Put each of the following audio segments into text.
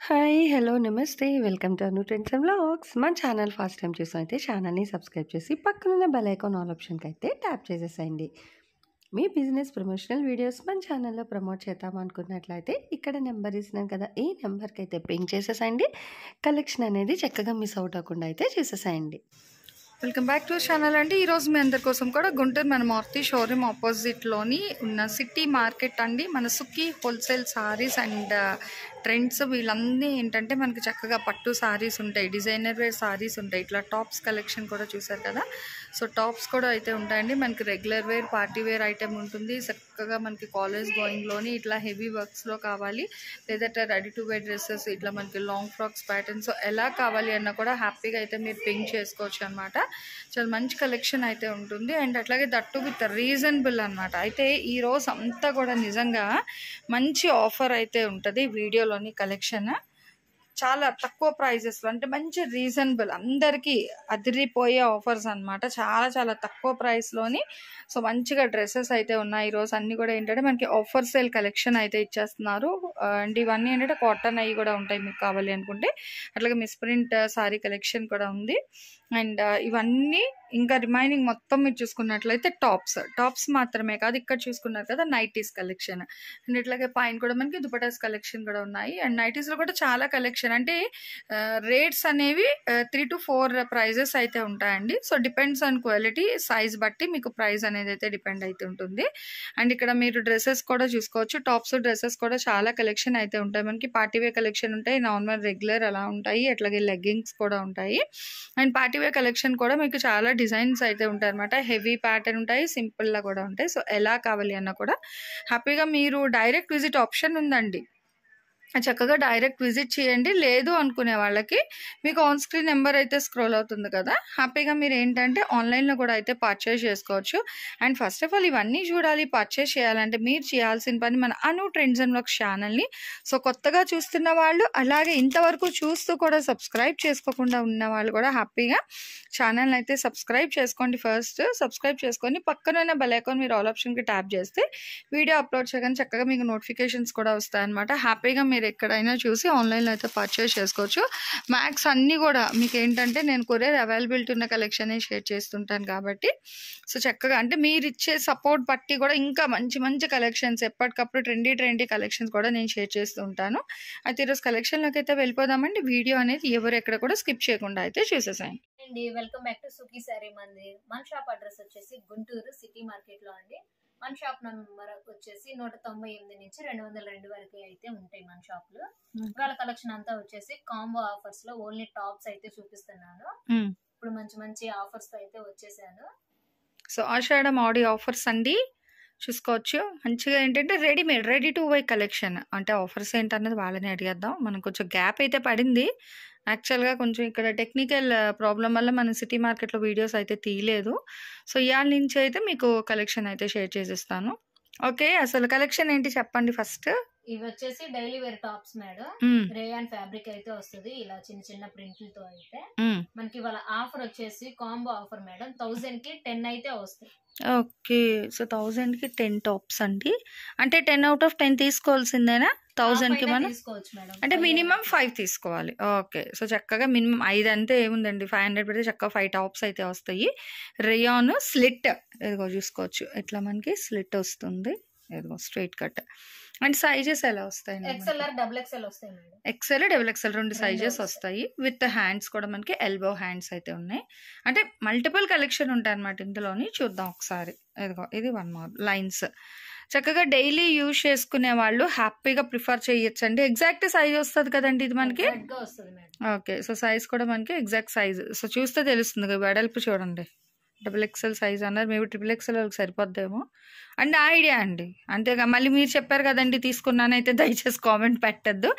Hi! Hello! నమస్తే. Welcome to Anu trends and vlogs. మన channel first time చూసినైతే ఛానల్‌ని subscribe చేసి పక్కనున్న బెల్ ఐకాన్ ఆల్ ఆప్షన్‌కైతే ట్యాప్ చేసేసేయండి. మీ బిజినెస్ ప్రమోషనల్ వీడియోస్ మన ఛానల్‌లో ప్రమోట్ చేద్దామనుకున్నట్లయితే ఇక్కడ నెంబర్ ఇస్తున్నాను కదా! ఈ నెంబర్‌కైతే పింగ్ చేసేసేయండి. కలెక్షన్ అనేది చక్కగా మిస్ అవుట్ అవ్వకుండా అయితే చూసేసేయండి. వెల్కమ్ బ్యాక్ టు ఛానల్ అండి. ఈరోజు మీ అందరి కోసం కూడా గుంటూరు మన మారుతి షోరూమ్ ఆపోజిట్లోని ఉన్న సిటీ మార్కెట్ అండి. మన సుఖీ హోల్సేల్ సారీస్ అండ్ ట్రెండ్స్ వీళ్ళన్నీ ఏంటంటే మనకి చక్కగా పట్టు సారీస్ ఉంటాయి, డిజైనర్ వేర్ సారీస్ ఉంటాయి, ఇట్లా టాప్స్ కలెక్షన్ కూడా చూసారు కదా. సో టాప్స్ కూడా అయితే ఉంటాయండి. మనకి regular wear, party wear item ఉంటుంది. చక్కగా మనకి కాలేజ్ గోయింగ్లోని ఇట్లా హెవీ వర్క్స్లో కావాలి, లేదంటే రెడీ టు వేర్ డ్రెస్సెస్, ఇట్లా మనకి లాంగ్ ఫ్రాక్స్ ప్యాటర్న్స్ ఎలా కావాలి అన్నా కూడా హ్యాపీగా అయితే మీరు పింక్ చేసుకోవచ్చు అనమాట. చాలా మంచి కలెక్షన్ అయితే ఉంటుంది. అండ్ అట్లాగే దట్టు విత్ రీజనబుల్ అనమాట. అయితే ఈరోజు అంతా కూడా నిజంగా మంచి ఆఫర్ అయితే ఉంటుంది. వీడియోలోని కలెక్షన్ చాలా తక్కువ ప్రైజెస్లో, అంటే మంచి రీజనబుల్, అందరికీ అదిరిపోయే ఆఫర్స్ అనమాట. చాలా చాలా తక్కువ ప్రైస్లోని సో మంచిగా డ్రెస్సెస్ అయితే ఉన్నాయి. ఈరోజు అన్నీ కూడా ఏంటంటే మనకి ఆఫర్ సేల్ కలెక్షన్ అయితే ఇచ్చేస్తున్నారు. అండ్ ఇవన్నీ ఏంటంటే కాటన్ అవి కూడా ఉంటాయి మీకు కావాలి అనుకుంటే. అట్లాగే మిస్ప్రింట్ సారీ కలెక్షన్ కూడా ఉంది. అండ్ ఇవన్నీ ఇంకా రిమైనింగ్ మొత్తం మీరు చూసుకున్నట్లయితే టాప్స్ మాత్రమే కాదు, ఇక్కడ చూసుకున్నారు కదా నైటీస్ కలెక్షన్. అండ్ ఇట్లాగే పైన కూడా మనకి దుపటాస్ కలెక్షన్ కూడా ఉన్నాయి. అండ్ నైటీస్లో కూడా చాలా కలెక్షన్, అంటే రేట్స్ అనేవి 3 to 4 ప్రైజెస్ అయితే ఉంటాయండి. So depends on quality, size బట్టి మీకు ప్రైస్ అనేది అయితే డిపెండ్ అయితే ఉంటుంది. అండ్ ఇక్కడ మీరు డ్రెస్సెస్ కూడా చూసుకోవచ్చు. టాప్స్ డ్రెస్సెస్ కూడా చాలా కలెక్షన్ అయితే ఉంటాయి. మనకి పార్టీవేర్ కలెక్షన్ ఉంటాయి, నార్మల్ రెగ్యులర్ అలా ఉంటాయి, అట్లాగే లెగ్గింగ్స్ కూడా ఉంటాయి. అండ్ పార్టీవేర్ కలెక్షన్ కూడా మీకు చాలా డిజైన్స్ అయితే ఉంటాయి అనమాట. హెవీ ప్యాటర్న్ ఉంటాయి, సింపుల్గా కూడా ఉంటాయి. సో ఎలా కావాలి అన్నా కూడా హ్యాపీగా మీరు డైరెక్ట్ విజిట్ ఆప్షన్ ఉందండి. చక్కగా డైరెక్ట్ విజిట్ చేయండి. లేదు అనుకునే వాళ్ళకి మీకు ఆన్ స్క్రీన్ నెంబర్ అయితే స్క్రోల్ అవుతుంది కదా, హ్యాపీగా మీరు ఏంటంటే ఆన్లైన్లో కూడా అయితే పర్చేస్ చేసుకోవచ్చు. అండ్ ఫస్ట్ ఆఫ్ ఆల్ ఇవన్నీ చూడాలి, పర్చేస్ చేయాలంటే మీరు చేయాల్సిన పని మన అను ట్రెండ్స్ అండ్ వ్లాగ్స్ ఛానల్ని సో కొత్తగా చూస్తున్న వాళ్ళు, అలాగే ఇంతవరకు చూస్తూ కూడా సబ్స్క్రైబ్ చేసుకోకుండా ఉన్న వాళ్ళు కూడా హ్యాపీగా ఛానల్ని అయితే సబ్స్క్రైబ్ చేసుకోండి. ఫస్ట్ సబ్స్క్రైబ్ చేసుకొని పక్కన బెల్ ఐకాన్ మీరు ఆల్ ఆప్షన్కి ట్యాప్ చేస్తే వీడియో అప్లోడ్ చేయగానే చక్కగా మీకు నోటిఫికేషన్స్ కూడా వస్తాయన్నమాట. హ్యాపీగా మీరు ఎక్కడైనా చూసి ఆన్లైన్లో అయితే పర్చేస్ చేసుకోవచ్చు. మ్యాక్స్ అన్నీ కూడా మీకు ఏంటంటే నేను కొరియర్ అవైలబిలిటీ ఉన్న కలెక్షన్ షేర్ చేస్తుంటాను కాబట్టి సో చక్కగా అంటే మీరు ఇచ్చే సపోర్ట్ బట్టి కూడా ఇంకా మంచి మంచి కలెక్షన్స్, ఎప్పటికప్పుడు ట్రెండీ కలెక్షన్స్ కూడా నేను షేర్ చేస్తూ ఉంటాను. అయితే ఈరోజు కలెక్షన్లోకి అయితే వెళ్ళిపోదామండి. వీడియో అనేది ఎవరు ఎక్కడ కూడా స్కిప్ చేయకుండా అయితే చూసేసాను అండి. వెల్కమ్ బ్యాక్ టు సుఖీ శారీ మందిర్. మన షాప్ అడ్రస్ వచ్చేసి గుంటూరు సిటీ మార్కెట్ లో అండి. మన షాప్ నెంబర్ వచ్చేసి 198 నుంచి 202 వరకు అయితే ఉంటాయి మన షాప్ లో. ఇవాళ కలెక్షన్ అంతా వచ్చేసి కాంబో ఆఫర్స్ లో ఓన్లీ టాప్స్ అయితే చూపిస్తున్నాను. ఇప్పుడు మంచి మంచి ఆఫర్స్ అయితే వచ్చేసాను. సో ఆషాఢం ఆడి ఆఫర్స్ అండి, చూసుకోవచ్చు. మంచిగా ఏంటంటే readymade, ready to wear collection. అంటే ఆఫర్స్ ఏంటన్నది వాళ్ళని అడిగేద్దాం. మనం కొంచెం గ్యాప్ అయితే పడింది. యాక్చువల్గా కొంచెం ఇక్కడ టెక్నికల్ ప్రాబ్లం వల్ల మనం సిటీ మార్కెట్లో వీడియోస్ అయితే తీయలేదు. సో ఇవాళ నుంచి అయితే మీకు కలెక్షన్ అయితే షేర్ చేసిస్తాను. ఓకే, అసలు కలెక్షన్ ఏంటి చెప్పండి ఫస్ట్. ఇవి వచ్చేసి daily wear tops madam. Rayon fabric అయితే వస్తుంది, ఇలా చిన్న చిన్న ప్రింట్లతో అయితే. మనకి వాళ్ళ ఆఫర్ వచ్చేసి కాంబో ఆఫర్ మేడం. 1000 కి 10 అయితే వస్తాయి. ఓకే, సో 1000 కి 10 టాప్స్ అండి. అంటే 10 out of 10 తీసుకోవాల్సిందేనా? 1000 కి మనం తీసుకోవచ్చు మేడం, అంటే మినిమం 5 తీసుకోవాలి. ఓకే, సో చక్కగా మినిమం 5 అంటే ఏముందండి, 500 పెడితే చక్కగా 5 టాప్స్ అయితే వస్తాయి. రేయాన్ స్లిట్, ఇదిగో చూసుకోవచ్చు, ఇట్లా మనకి స్లిట్ వస్తుంది, ఇదిగో స్ట్రైట్ కట్. అండ్ సైజెస్ ఎలా వస్తాయి? XLR డబుల్ XL వస్తాయి madam. XL double XL 2 sizes వస్తాయి. విత్ హ్యాండ్స్ కూడా మనకి ఎల్బో హ్యాండ్స్ అయితే ఉన్నాయి. అంటే మల్టిపుల్ కలెక్షన్ ఉంటాయి అన్నమాట ఇందులోని. చూద్దాం ఒకసారి. ఇదిగో ఇది 1 more లైన్స్. చక్కగా డైలీ యూజ్ చేసుకునే వాళ్ళు హ్యాపీగా ప్రిఫర్ చేయొచ్చు అండి. ఎగ్జాక్ట్ సైజ్ వస్తుంది కదండి ఇది మనకి. ఓకే, సో సైజ్ కూడా మనకి ఎగ్జాక్ట్ సైజ్ సో చూస్తే తెలుస్తుంది. వెడల్పు చూడండి, డబుల్ XL సైజ్ అన్నారు, మేబీ ట్రిపుల్ XL వాళ్ళకి సరిపోద్దేమో అండ్ ఐడియా అండి. అంతేగా మళ్ళీ మీరు చెప్పారు కదండి తీసుకున్నానైతే దయచేసి కామెంట్ పెట్టద్దు.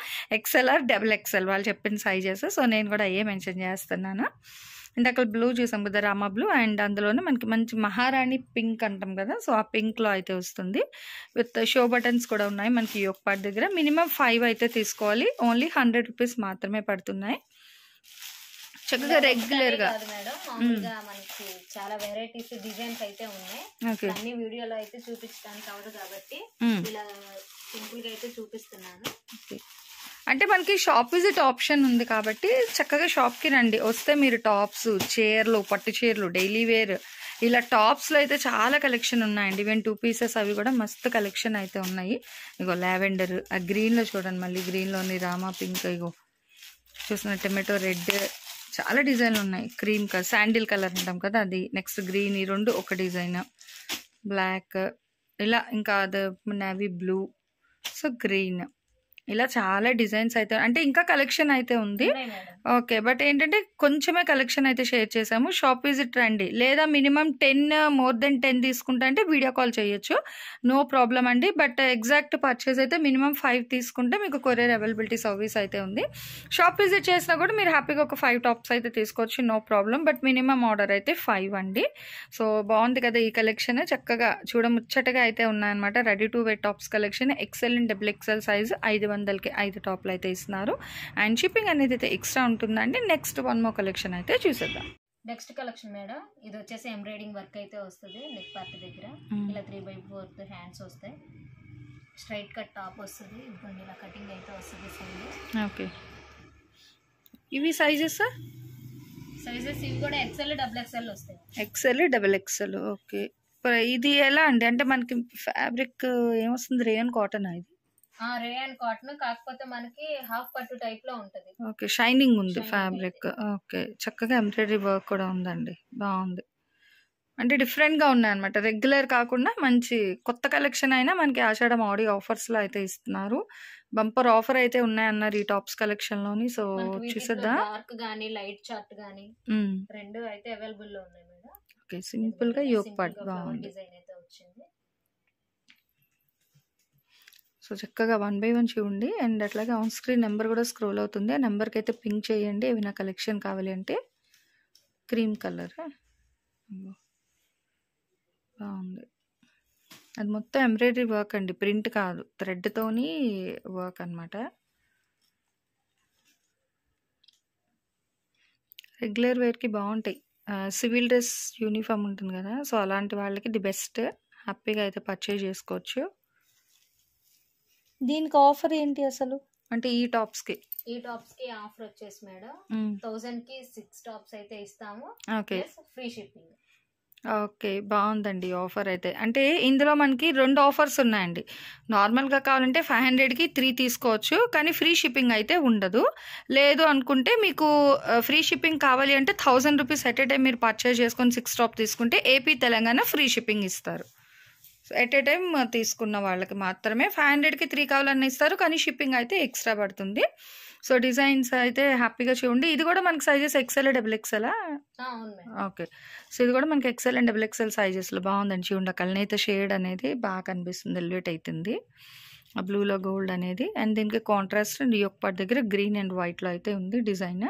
XLR డబుల్ XL వాళ్ళు చెప్పిన సైజెస్. సో నేను కూడా అయ్యే మెన్షన్ చేస్తున్నాను. ఇందాక బ్లూ చూసాం కదా, రామా బ్లూ, అండ్ అందులోనే మనకి మంచి మహారాణి పింక్ అంటాం కదా, సో ఆ పింక్లో అయితే వస్తుంది. విత్ షో బటన్స్ కూడా ఉన్నాయి మనకి యోక్ పార్ట్ దగ్గర. మినిమం 5 అయితే తీసుకోవాలి. ఓన్లీ 100 రూపీస్ మాత్రమే పడుతున్నాయి. చక్కగా రెగ్యులర్ గా మనకి చాలా వెరైటీస్ డిజైన్స్ అయితే ఉన్నాయి. అన్ని వీడియోలో అయితే చూపించడానికి అవదు కాబట్టి ఇలా సింపుల్ గా అయితే చూపిస్తున్నాను. అంటే మనకి షాప్ విజిట్ ఆప్షన్ ఉంది కాబట్టి చక్కగా షాప్కి రండి. వస్తే మీరు టాప్స్, చీరలు, పట్టు చీరలు, డైలీ వేర్, ఇలా టాప్స్లో అయితే చాలా కలెక్షన్ ఉన్నాయండి. ఈవెన్ 2 పీసెస్ అవి కూడా మస్తు కలెక్షన్ అయితే ఉన్నాయి. ఇగో లావెండర్, ఆ గ్రీన్లో చూడండి, మళ్ళీ గ్రీన్లోని రామా పింక్, ఇగో చూసిన టొమాటో రెడ్, చాలా డిజైన్లు ఉన్నాయి. క్రీమ్ కలర్, శాండిల్ కలర్ అంటాం కదా అది, నెక్స్ట్ గ్రీన్, ఈ రెండు ఒక డిజైన్, బ్లాక్, ఇలా ఇంకా అది నేవీ బ్లూ, సో గ్రీన్, ఇలా చాలా డిజైన్స్ అయితే అంటే ఇంకా కలెక్షన్ అయితే ఉంది. ఓకే, బట్ ఏంటంటే కొంచెమే కలెక్షన్ అయితే షేర్ చేసాము. షాప్ విజిట్ రండి, లేదా మినిమం 10 మోర్ దెన్ 10 తీసుకుంటా అంటే వీడియో కాల్ చేయొచ్చు, నో ప్రాబ్లం అండి. బట్ ఎగ్జాక్ట్ పర్చేస్ అయితే మినిమం 5 తీసుకుంటే మీకు కొరియర్ అవైలబిలిటీ సర్వీస్ అయితే ఉంది. షాప్ విజిట్ చేసినా కూడా మీరు హ్యాపీగా ఒక 5 టాప్స్ అయితే తీసుకోవచ్చు, no problem. But minimum order అయితే 5 అండి. సో బాగుంది కదా ఈ కలెక్షన్, చక్కగా చూడముచ్చటగా అయితే ఉన్నాయన్నమాట. Ready to wear tops collection, XL and double XL size 500కి 5 టాప్లు అయితే ఇస్తున్నారు. అండ్ షిప్పింగ్ అనేది అయితే ఎక్స్ట్రా ఉంటుందండి. నెక్స్ట్ 1 మోర్ కలెక్షన్ అయితే చూసేద్దాం. నెక్స్ట్ కలెక్షన్ మేడం, ఇది వచ్చేసి ఎంబ్రాయిడింగ్ వర్క్ అయితే వస్తుంది. నెక్ పార్ట్ దగ్గర ఇలా 3/4 హ్యాండ్స్ వస్తాయి. స్ట్రైట్ కట్ టాప్ వస్తుంది. ఇదిగోండి ఇలా కటింగ్ అయితే వస్తుంది సైడ్. ఓకే, ఇవి సైజెస్ ఇవి కూడా ఎక్సెల్ డబుల్ ఎక్సెల్ వస్తాయి. XL double XL. ఓకే, ఇది ఎలా అండి? అంటే మనకి ఫ్యాబ్రిక్ ఏమొస్తుంది? రేయన్ కాటన్ ఇది? రేయన్ కాటన్, కాకపోతే మనకి హాఫ్ పట్టు టైప్ లో ఉంటది. ఓకే, షైనింగ్ ఉంది ఫ్యాబ్రిక్. ఓకే, చక్కగా ఎంబ్రాయిడరీ వర్క్ కూడా ఉందండి, బాగుంది. అంటే డిఫరెంట్గా ఉన్నాయన్నమాట, రెగ్యులర్ కాకుండా మంచి కొత్త కలెక్షన్ అయినా మనకి ఆషాఢం ఆడియో ఆఫర్స్లో అయితే ఇస్తున్నారు. బంపర్ ఆఫర్ అయితే ఉన్నాయన్నారు ఈ టాప్స్ కలెక్షన్లోని. సో చూసేద్దా? డార్క్ గానీ లైట్ చార్ట్ గానీ రెండు అయితే అవైలబుల్ లో ఉన్నాయి మేడం. ఓకే, సింపుల్ గా యోక్ పార్ట్ బాగుంది, డిజైన్ అయితే వచ్చింది. సో చక్కగా 1 బై 1 చూడండి. అండ్ అట్లాగే ఆన్ స్క్రీన్ నెంబర్ కూడా స్క్రోల్ అవుతుంది, ఆ నెంబర్కి అయితే పింక్ చేయండి ఏమైనా కలెక్షన్ కావాలి అంటే. క్రీమ్ కలర్ బాగుంది, అది మొత్తం ఎంబ్రాయిడరీ వర్క్ అండి, ప్రింట్ కాదు, థ్రెడ్తోని వర్క్ అనమాట. రెగ్యులర్ వేర్కి బాగుంటాయి. సివిల్ డ్రెస్ యూనిఫామ్ ఉంటుంది కదా, సో అలాంటి వాళ్ళకి ది బెస్ట్, హ్యాపీగా అయితే పర్చేజ్ చేసుకోవచ్చు. దీనికి ఆఫర్ ఏంటి అసలు? అంటే ఈ టాప్స్ కి ఆఫర్ వచ్చేసి మేడం 1000 కి 6 టాప్స్ అయితే ఇస్తాము. Okay, free shipping. ఓకే, బాగుందండి ఆఫర్ అయితే. అంటే ఇందులో మనకి 2 ఆఫర్స్ ఉన్నాయండి. నార్మల్గా కావాలంటే 500కి 3 తీసుకోవచ్చు, కానీ ఫ్రీ షిప్పింగ్ అయితే ఉండదు. లేదు అనుకుంటే మీకు ఫ్రీ షిప్పింగ్ కావాలి అంటే 1000 రూపీస్ ఎట్ ఏ టైం మీరు పర్చేజ్ చేసుకొని 6 టాప్ తీసుకుంటే ఏపీ తెలంగాణ ఫ్రీ షిప్పింగ్ ఇస్తారు. ఎట్ ఏ టైం తీసుకున్న వాళ్ళకి మాత్రమే. 500కి 3 కావాలన్నా ఇస్తారు, కానీ షిప్పింగ్ అయితే ఎక్స్ట్రా పడుతుంది. సో డిజైన్స్ అయితే హ్యాపీగా చూడండి. ఇది కూడా మనకి సైజెస్ ఎక్సెల్ డబుల్ ఎక్సెలా? ఓకే, సో ఇది కూడా మనకి ఎక్సెల్ అండ్ డబుల్ ఎక్సెల్ సైజెస్లో బాగుందండి. చూడండి, కళ్ళనైతే షేడ్ అనేది బాగా కనిపిస్తుంది, ఎలివేట్ అవుతుంది ఆ బ్లూలో గోల్డ్ అనేది. అండ్ దీనికి కాంట్రాస్ట్ యోక్ పార్ట్ దగ్గర గ్రీన్ అండ్ వైట్లో అయితే ఉంది డిజైన్.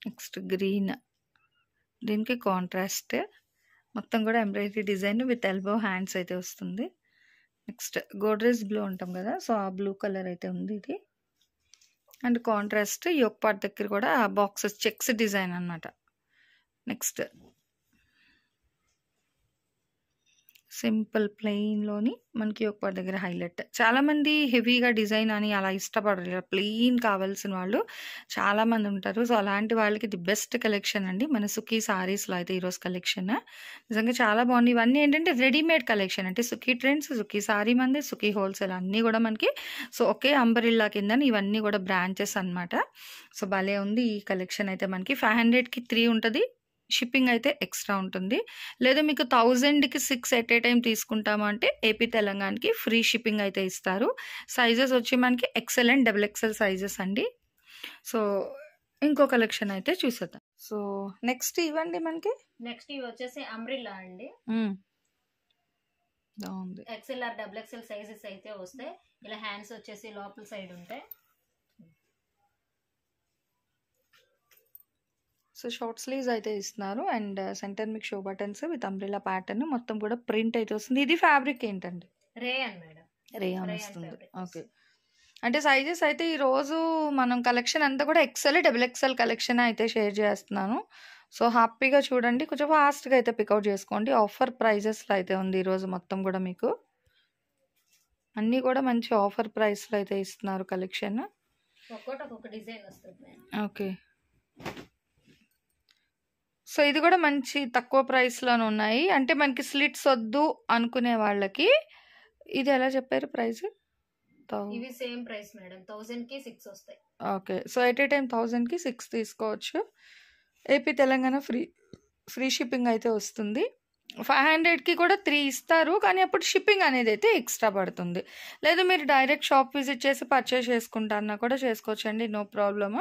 నెక్స్ట్ గ్రీన్, దీనికి కాంట్రాస్ట్ మొత్తం కూడా embroidery design with elbow hands అయితే వస్తుంది. నెక్స్ట్ గోడ్రేజ్ బ్లూ ఉంటాం కదా, సో ఆ బ్లూ కలర్ అయితే ఉంది ఇది. అండ్ కాంట్రాస్ట్ యోక్ పార్ట్ దగ్గర కూడా బాక్సెస్ చెక్స్ డిజైన్ అన్నమాట. నెక్స్ట్ సింపుల్ ప్లెయిన్లోని మనకి యోక్ పార్ట్ దగ్గర హైలైట్. చాలామంది హెవీగా డిజైన్ అని అలా ఇష్టపడరు, ప్లెయిన్ కావాల్సిన వాళ్ళు చాలామంది ఉంటారు. సో అలాంటి వాళ్ళకి ది బెస్ట్ కలెక్షన్ అండి మన సుఖీ సారీస్లో అయితే ఈరోజు కలెక్షన్ నిజంగా చాలా బాగుంది. ఇవన్నీ ఏంటంటే రెడీమేడ్ కలెక్షన్, అంటే సుఖీ ట్రెండ్స్, సుఖీ సారీ మంది, సుఖీ హోల్సేల్ అన్నీ కూడా మనకి సో ఒకే అంబరిల్లా కింద ఇవన్నీ కూడా బ్రాంచెస్ అనమాట. సో భలే ఉంది ఈ కలెక్షన్ అయితే. మనకి 500కి 3 ఉంటుంది, షిప్పింగ్ అయితే ఎక్స్ట్రా ఉంటుంది. లేదా మీకు 1000కి 6 ఎట్ ఏ టైం తీసుకుంటాము అంటే ఏపీ తెలంగాణకి ఫ్రీ షిప్పింగ్ అయితే ఇస్తారు. సైజెస్ వచ్చి మనకి XL and double XL sizes అండి. సో ఇంకో కలెక్షన్ అయితే చూసేద్దాం. సో నెక్స్ట్ ఇవ్వండి మనకి. నెక్స్ట్ ఇవి వచ్చేసి అంబ్రిల్లా అండి, బాగుంది. XL or double XL sizes అయితే వస్తాయి. ఇలా హ్యాండ్స్ వచ్చేసి లోపల సైడ్ ఉంటాయి. సో షార్ట్ స్లీవ్స్ అయితే ఇస్తున్నారు. అండ్ సెంటర్ మీకు show buttons with umbrella pattern మొత్తం కూడా ప్రింట్ అయితే వస్తుంది. ఇది ఫ్యాబ్రిక్ ఏంటండి? రేయాన్ మేడం, రేయాన్ వస్తుంది. ఓకే, అంటే సైజెస్ అయితే ఈరోజు మనం కలెక్షన్ అంతా కూడా ఎక్సెల్ డబుల్ ఎక్సెల్ కలెక్షన్ అయితే షేర్ చేస్తున్నాను. సో హ్యాపీగా చూడండి, కొంచెం ఫాస్ట్గా అయితే పికౌట్ చేసుకోండి. ఆఫర్ ప్రైజెస్లో అయితే ఉంది ఈరోజు మొత్తం కూడా మీకు. అన్నీ కూడా మంచి ఆఫర్ ప్రైస్లో అయితే ఇస్తున్నారు కలెక్షన్. ఒక్కొక్క డిజైన్ వస్తుంది మేడం. ఓకే. సో ఇది కూడా మంచి తక్కువ ప్రైస్లోనే ఉన్నాయి. అంటే మనకి స్లిట్స్ వద్దు అనుకునే వాళ్ళకి ఇది ఎలా చెప్పారు ప్రైస్? ఇవి సేమ్ ప్రైస్ మేడం, 1000 కి 6 వస్తాయి. Okay. So at a time 1000 కి 6 తీసుకోవచ్చు. ఏపీ తెలంగాణ ఫ్రీ షిప్పింగ్ అయితే వస్తుంది. 500కి కూడా 3 ఇస్తారు, కానీ అప్పుడు షిప్పింగ్ అనేది అయితే ఎక్స్ట్రా పడుతుంది. లేదు మీరు డైరెక్ట్ షాప్ విజిట్ చేసి పర్చేస్ చేసుకుంటారన్నా కూడా చేసుకోవచ్చు అండి, నో ప్రాబ్లమ్.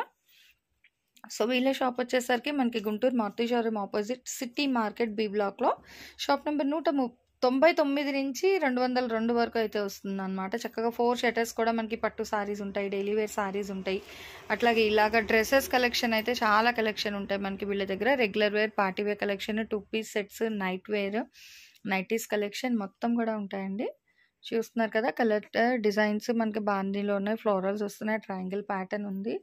సో వీళ్ళ షాప్ వచ్చేసరికి మనకి Guntur Maruti showroom opposite city market B బ్లాక్లో షాప్ నెంబర్ 199 నుంచి 202 వరకు అయితే వస్తుంది అనమాట. చక్కగా 4 షర్టర్స్ కూడా మనకి పట్టు సారీస్ ఉంటాయి, డైలీ వేర్ సారీస్ ఉంటాయి. అట్లాగే ఇలాగ డ్రెస్సెస్ కలెక్షన్ అయితే చాలా కలెక్షన్ ఉంటాయి మనకి వీళ్ళ దగ్గర. Regular wear, party wear collection, 2 piece sets, night wear, nighties collection మొత్తం కూడా ఉంటాయండి. చూస్తున్నారు కదా, కలర్ డిజైన్స్ మనకి బాందీలో ఉన్నాయి, ఫ్లోరల్స్ వస్తున్నాయి, ట్రయాంగిల్ ప్యాటర్న్ ఉంది.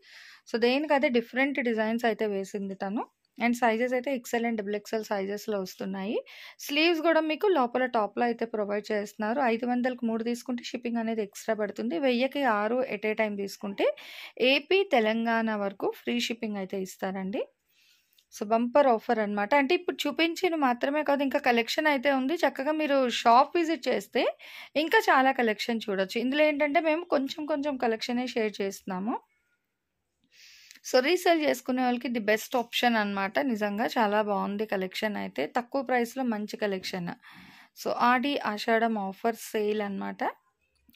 సో దేనికి అదే డిఫరెంట్ డిజైన్స్ అయితే వేసింది తను. అండ్ సైజెస్ అయితే ఎక్సెల్ అండ్ XXL సైజెస్లో వస్తున్నాయి. స్లీవ్స్ కూడా మీకు లోపల టాప్లో అయితే ప్రొవైడ్ చేస్తున్నారు. 500కి 3 తీసుకుంటే షిప్పింగ్ అనేది ఎక్స్ట్రా పడుతుంది. 1000కి 6 ఎట్ ఏ టైం తీసుకుంటే ఏపీ తెలంగాణ వరకు ఫ్రీ షిప్పింగ్ అయితే ఇస్తారండి. సో బంపర్ ఆఫర్ అనమాట. అంటే ఇప్పుడు చూపించిన మాత్రమే కాదు, ఇంకా కలెక్షన్ అయితే ఉంది. చక్కగా మీరు షాప్ విజిట్ చేస్తే ఇంకా చాలా కలెక్షన్ చూడొచ్చు. ఇందులో ఏంటంటే మేము కొంచెం కలెక్షనే షేర్ చేస్తున్నాము. సో రీసేల్ చేసుకునే వాళ్ళకి ది బెస్ట్ ఆప్షన్ అనమాట. నిజంగా చాలా బాగుంది కలెక్షన్ అయితే, తక్కువ ప్రైస్లో మంచి కలెక్షన్. సో ఆషాఢం ఆఫర్ సేల్ అనమాట.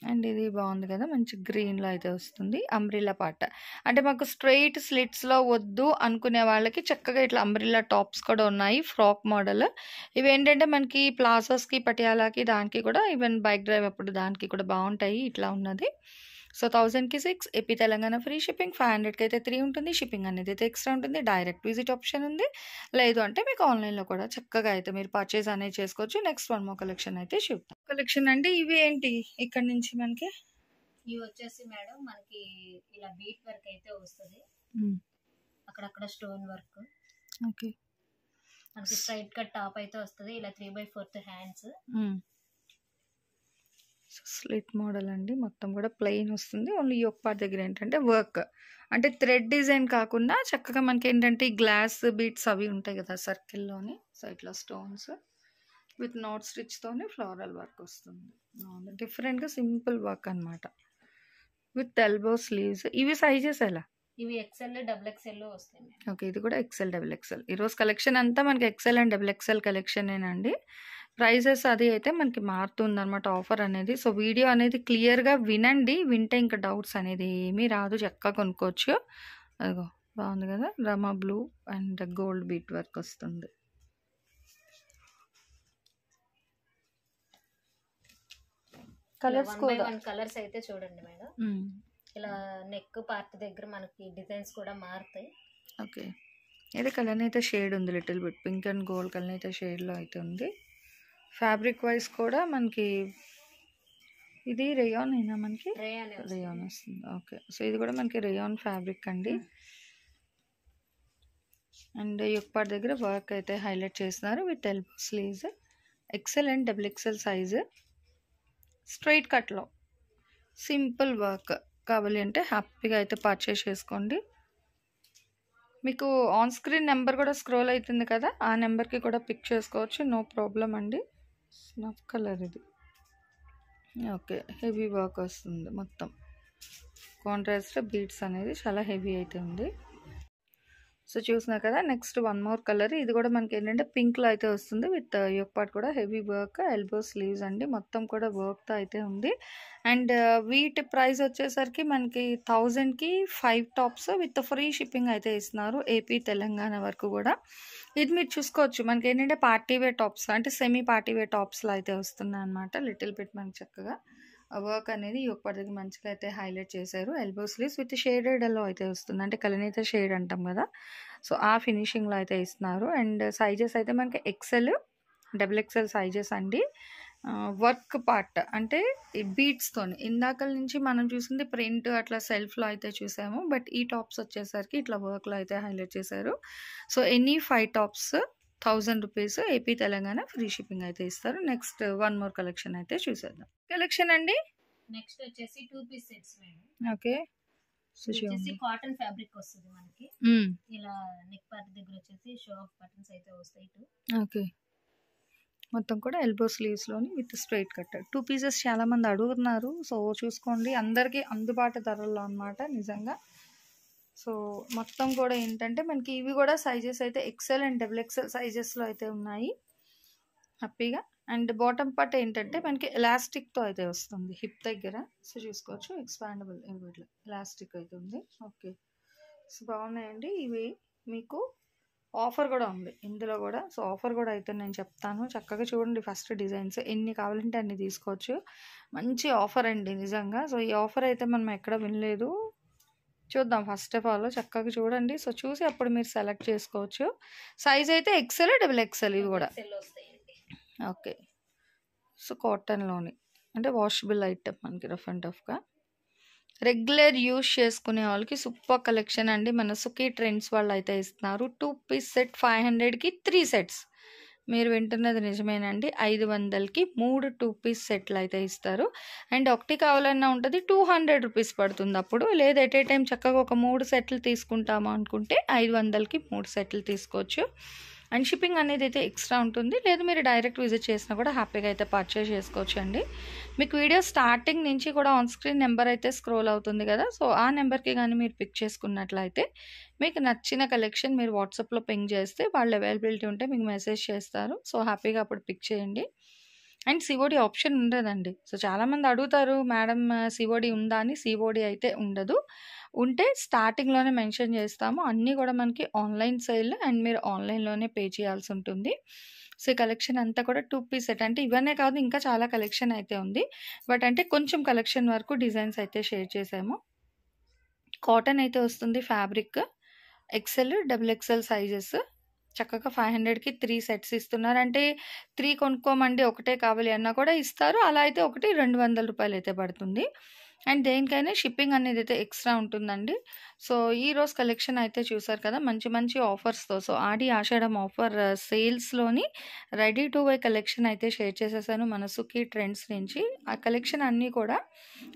అండ్ ఇది బాగుంది కదా, మంచి గ్రీన్లో అయితే వస్తుంది. అంబ్రిల్లా పాట అంటే మాకు స్ట్రైట్ స్లిట్స్లో వద్దు అనుకునే వాళ్ళకి చక్కగా ఇట్లా అంబ్రిల్లా టాప్స్ కూడా ఉన్నాయి, ఫ్రాక్ మోడల్. ఇవి ఏంటంటే మనకి ప్లాజోస్కి, పటియాలాకి, దానికి కూడా ఈవెన్ బైక్ డ్రైవ్ అప్పుడు దానికి కూడా బాగుంటాయి. ఇట్లా ఉన్నది. సో 1000కి 6, ఏపీ తెలంగాణ ఫ్రీ షిప్పింగ్. 500కి అయితే 3 ఉంటుంది, షిప్పింగ్ అనేది అయితే ఎక్స్ట్రా ఉంటుంది. డైరెక్ట్ విజిట్ ఆప్షన్ ఉంది. లేదు అంటే మీకు ఆన్లైన్లో కూడా చక్కగా అయితే మీరు పర్చేస్ అనేది చేసుకోవచ్చు. నెక్స్ట్ వన్ మోర్ కలెక్షన్ అయితే చూద్దాం. కలెక్షన్ అంటే ఇవి ఏంటి ఇక్కడ నుంచి మనకి? ఇవి వచ్చేసి మేడం మనకి ఇలా బీట్ వర్క్ అయితే వస్తుంది, అక్కడక్కడ స్టోన్ వర్క్. ఓకే. మనకి స్ట్రైట్ కట్ టాప్ అయితే వస్తుంది, ఇలా 3/4 హ్యాండ్స్. స్లిట్ మోడల్ అండి, మొత్తం కూడా ప్లెయిన్ వస్తుంది. ఓన్లీ యోక్ పార్ట్ దగ్గర ఏంటంటే వర్క్, అంటే థ్రెడ్ డిజైన్ కాకుండా చక్కగా మనకి ఏంటంటే గ్లాస్ బీట్స్ అవి ఉంటాయి కదా సర్కిల్లోని. సో ఇట్లా స్టోన్స్ విత్ నోట్ స్టిచ్తోని ఫ్లోరల్ వర్క్ వస్తుంది. డిఫరెంట్గా సింపుల్ వర్క్ అనమాట విత్ ఎల్బో స్లీవ్స్. ఇవి సైజెస్ ఎలా? ఇవి XL, XXL వస్తాయి. ఓకే, ఇది కూడా XL, XXL. ఈరోజు కలెక్షన్ అంతా మనకి XL అండ్ XXL కలెక్షనేనండి. ప్రైజెస్ అది అయితే మనకి మారుతుంది అనమాట ఆఫర్ అనేది. సో వీడియో అనేది క్లియర్గా వినండి, వింటే ఇంకా డౌట్స్ అనేది ఏమీ రాదు, చక్కగా కొనుక్కోవచ్చు. అదిగో బాగుంది కదా, Rama blue and gold bead work వస్తుంది. కలర్స్ కూడా కలర్స్ అయితే చూడండి మేడం, ఇలా నెక్ పార్ట్ దగ్గర మనకి డిజైన్స్ కూడా మారుతాయి. ఓకే, ఇది కలర్ అయితే షేడ్ ఉంది, little bit pink and gold colour అయితే షేడ్లో అయితే ఉంది. ఫ్యాబ్రిక్ వైజ్ కూడా మనకి ఇది రేయాన్ అయినా మనకి రేయాన్ వస్తుంది. ఓకే, సో ఇది కూడా మనకి రేయాన్ ఫ్యాబ్రిక్ అండి. అండ్ యోక్ పార్ట్ దగ్గర వర్క్ అయితే హైలైట్ చేస్తున్నారు with elbow sleeves. XL and XXL size, straight కట్లో సింపుల్ వర్క్ కావాలి అంటే హ్యాపీగా అయితే పర్చేస్ చేసుకోండి. మీకు ఆన్ స్క్రీన్ నెంబర్ కూడా స్క్రోల్ అవుతుంది కదా, ఆ నెంబర్కి కూడా పిక్ చేసుకోవచ్చు, నో ప్రాబ్లం అండి. స్నఫ్ కలర్ ఇది. ఓకే, హెవీ వర్క్ వస్తుంది మొత్తం, కాంట్రాస్ట్ బీట్స్ అనేది చాలా హెవీ అయితే ఉంది. సో చూసినా కదా, నెక్స్ట్ వన్ మోర్ కలర్. ఇది కూడా మనకి ఏంటంటే పింక్లో అయితే వస్తుంది విత్ యోక్ పార్ట్ కూడా హెవీ వర్క్, ఎల్బో స్లీవ్స్ అండి, మొత్తం కూడా వర్క్తో అయితే ఉంది. అండ్ వీటి ప్రైస్ వచ్చేసరికి మనకి 1000కి 5 టాప్స్ విత్ ఫ్రీ షిప్పింగ్ అయితే ఇస్తున్నారు ఏపీ తెలంగాణ వరకు కూడా. ఇది మీరు చూసుకోవచ్చు, మనకి ఏంటంటే పార్టీ వేర్ టాప్స్ అంటే సెమీ పార్టీ వేర్ టాప్స్లో అయితే వస్తున్నాయి అనమాట. లిటిల్ బిట్ మనకి చక్కగా వర్క్ అనేది యోక్ పార్ట్ దగ్గర మంచిగా అయితే హైలైట్ చేశారు. ఎల్బో స్లీవ్స్ విత్ షేడెడ్లో అయితే వస్తుంది, అంటే కలనైతే షేడ్ అంటాం కదా, సో ఆ ఫినిషింగ్లో అయితే ఇస్తున్నారు. అండ్ సైజెస్ అయితే మనకి XL, XXL సైజెస్ అండి. వర్క్ పార్ట్ అంటే బీట్స్తోని, ఇందాక నుంచి మనం చూసింది ప్రింట్ అట్లా సెల్ఫ్లో అయితే చూసాము, బట్ ఈ టాప్స్ వచ్చేసరికి ఇట్లా వర్క్లో అయితే హైలైట్ చేశారు. So any 5 tops 1000 rupees, AP Telangana free shipping అయితే ఇస్తారు. నెక్స్ట్ వన్ మోర్ కలెక్షన్ అయితే చూసేద్దాం. కలెక్షన్ అండి నెక్స్ట్ వచ్చేసి 2 పీస్ సెట్స్ మేడం. ఓకే. ఇది వచ్చేసి కాటన్ ఫ్యాబ్రిక్ వస్తుంది మనకి. ఇలా నెక్ పార్ట్ దగ్గర వచ్చేసి షో ఆఫ్ బటన్స్ అయితే వస్తాయి. ఓకే. మొత్తం కూడా ఎల్బో స్లీవ్స్లోని విత్ స్ట్రైట్ కట్ 2 పీసెస్ చాలామంది అడుగుతున్నారు. సో చూసుకోండి, అందరికీ అందుబాటు ధరల్లో అనమాట నిజంగా. సో మొత్తం కూడా ఏంటంటే మనకి ఇవి కూడా సైజెస్ అయితే ఎక్సెల్ అండ్ డబుల్ ఎక్సెల్ సైజెస్లో అయితే ఉన్నాయి హ్యాపీగా. అండ్ బాటమ్ పార్ట్ ఏంటంటే మనకి ఎలాస్టిక్తో అయితే వస్తుంది హిప్ దగ్గర. సో చూసుకోవచ్చు, ఎక్స్పాండబుల్ ఇట్లా ఎలాస్టిక్ అయితే ఉంది. ఓకే. సో బాగున్నాయండి ఇవి. మీకు ఆఫర్ కూడా ఉంది ఇందులో కూడా. సో ఆఫర్ కూడా అయితే నేను చెప్తాను, చక్కగా చూడండి. ఫస్ట్ డిజైన్స్ ఎన్ని కావాలంటే అన్ని తీసుకోవచ్చు. మంచి ఆఫర్ అండి నిజంగా. సో ఈ ఆఫర్ అయితే మనం ఎక్కడ వినలేదు. చూద్దాం ఫస్ట్ ఆఫ్ ఆల్, చక్కగా చూడండి. సో చూసి అప్పుడు మీరు సెలెక్ట్ చేసుకోవచ్చు. సైజ్ అయితే ఎక్సెల్ డబుల్ ఎక్సెల్ ఇవి కూడా. ఓకే. సో కాటన్లోని అంటే వాషబుల్ ఐటమ్ మనకి రఫ్ అండ్ టఫ్గా రెగ్యులర్ యూజ్ చేసుకునే వాళ్ళకి సూపర్ కలెక్షన్ అండి. మన సుఖీ ట్రెండ్స్ వాళ్ళు అయితే ఇస్తున్నారు. 2 పీస్ సెట్ 500కి 3 సెట్స్. మీరు వింటున్నది నిజమేనండి. 500కి 3 2 పీస్ సెట్లు అయితే ఇస్తారు. అండ్ ఒకటి కావాలన్నా ఉంటుంది 200 రూపీస్ పడుతుంది అప్పుడు. లేదు ఎట్ ఏ టైం చక్కగా ఒక 3 సెట్లు తీసుకుంటాము అనుకుంటే 500కి 3 సెట్లు తీసుకోవచ్చు. అండ్ షిప్పింగ్ అనేది అయితే ఎక్స్ట్రా ఉంటుంది. లేదు మీరు డైరెక్ట్ విజిట్ చేసినా కూడా హ్యాపీగా అయితే పర్చేస్ చేసుకోవచ్చు అండి. మీకు వీడియో స్టార్టింగ్ నుంచి కూడా ఆన్ స్క్రీన్ నెంబర్ అయితే స్క్రోల్ అవుతుంది కదా. సో ఆ నెంబర్కి కానీ మీరు పిక్ చేసుకున్నట్లయితే మీకు నచ్చిన కలెక్షన్ మీరు వాట్సాప్లో పింగ్ చేస్తే వాళ్ళు అవైలబిలిటీ ఉంటే మీకు మెసేజ్ చేస్తారు. సో హ్యాపీగా అప్పుడు పిక్ చేయండి. అండ్ సిఓడి ఆప్షన్ ఉండదండి. సో చాలామంది అడుగుతారు మేడం సిఓడి ఉందా అని. సిఓడి అయితే ఉండదు. ఉంటే స్టార్టింగ్లోనే మెన్షన్ చేస్తాము. అన్నీ కూడా మనకి ఆన్లైన్ సేల్ అండ్ మీరు ఆన్లైన్లోనే పే చేయాల్సి ఉంటుంది. సో ఈ కలెక్షన్ అంతా కూడా 2 పీస్ సెట్. అంటే ఇవన్నీ కాదు, ఇంకా చాలా కలెక్షన్ అయితే ఉంది. బట్ అంటే కొంచెం కలెక్షన్ వరకు డిజైన్స్ అయితే షేర్ చేసాము. కాటన్ అయితే వస్తుంది fabric. XL double XL sizes. చక్కగా 500కి 3 సెట్స్ ఇస్తున్నారు. అంటే 3 కొనుక్కోమండి ఒకటే కావాలి అన్నా కూడా ఇస్తారు. అలా అయితే ఒకటి 200 రూపాయలు అయితే పడుతుంది. అండ్ దేనికైనా షిప్పింగ్ అనేది అయితే ఎక్స్ట్రా ఉంటుందండి. సో ఈరోజు కలెక్షన్ అయితే చూసారు కదా మంచి మంచి ఆఫర్స్తో. సో ఆడి ఆషాఢం ఆఫర్ సేల్స్లోని రెడీ టు వై కలెక్షన్ అయితే షేర్ చేసేసాను మన సుఖీ ట్రెండ్స్ నుంచి. ఆ కలెక్షన్ అన్నీ కూడా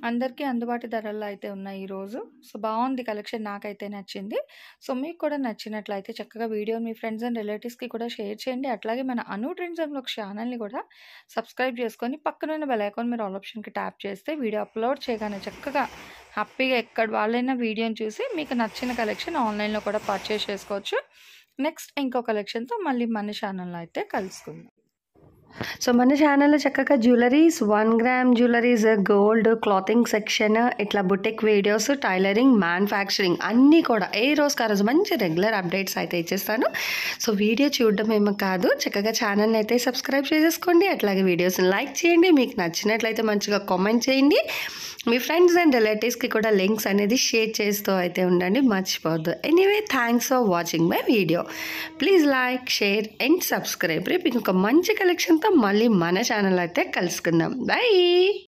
అందరికీ అందుబాటు ధరల్లో అయితే ఉన్నాయి ఈరోజు. సో బాగుంది కలెక్షన్, నాకైతే నచ్చింది. సో మీకు కూడా నచ్చినట్లయితే చక్కగా వీడియో మీ ఫ్రెండ్స్ అండ్ రిలేటివ్స్కి కూడా షేర్ చేయండి. అట్లాగే మన అను ట్రెండ్స్ ఒక ఛానల్ని కూడా సబ్స్క్రైబ్ చేసుకొని పక్కనున్న బెల్ ఐకాన్ మీరు ఆల్ ఆప్షన్కి ట్యాప్ చేస్తే వీడియో అప్లోడ్ చేయగానే చక్కగా హ్యాపీగా ఎక్కడ వాళ్ళైనా వీడియోని చూసి మీకు నచ్చిన కలెక్షన్ ఆన్లైన్లో కూడా పర్చేస్ చేసుకోవచ్చు. నెక్స్ట్ ఇంకో కలెక్షన్తో మళ్ళీ మన ఛానల్లో అయితే కలుసుకుందాం. సో మన ఛానల్లో చక్కగా jewelleries, 1 gram jewelleries, gold, clothing section, ఇట్లా బుటిక్ వీడియోస్, టైలరింగ్, మ్యానుఫ్యాక్చరింగ్ అన్నీ కూడా ఏ రోజుకి ఆ రోజు మంచి రెగ్యులర్ అప్డేట్స్ అయితే ఇచ్చేస్తాను. సో వీడియో చూడడం ఏమో కాదు, చక్కగా ఛానల్ని అయితే సబ్స్క్రైబ్ చేసేసుకోండి. అట్లాగే వీడియోస్ని లైక్ చేయండి. మీకు నచ్చినట్లయితే మంచిగా కామెంట్ చేయండి. మీ ఫ్రెండ్స్ అండ్ రిలేటివ్స్కి కూడా లింక్స్ అనేది షేర్ చేస్తూ అయితే ఉండండి, మర్చిపోవద్దు. Anyway thanks for watching my video. Please like, share and subscribe. రేపు ఇంకొక మంచి కలెక్షన్తో మళ్ళీ మన ఛానల్ అయితే కలుసుకుందాం. బై.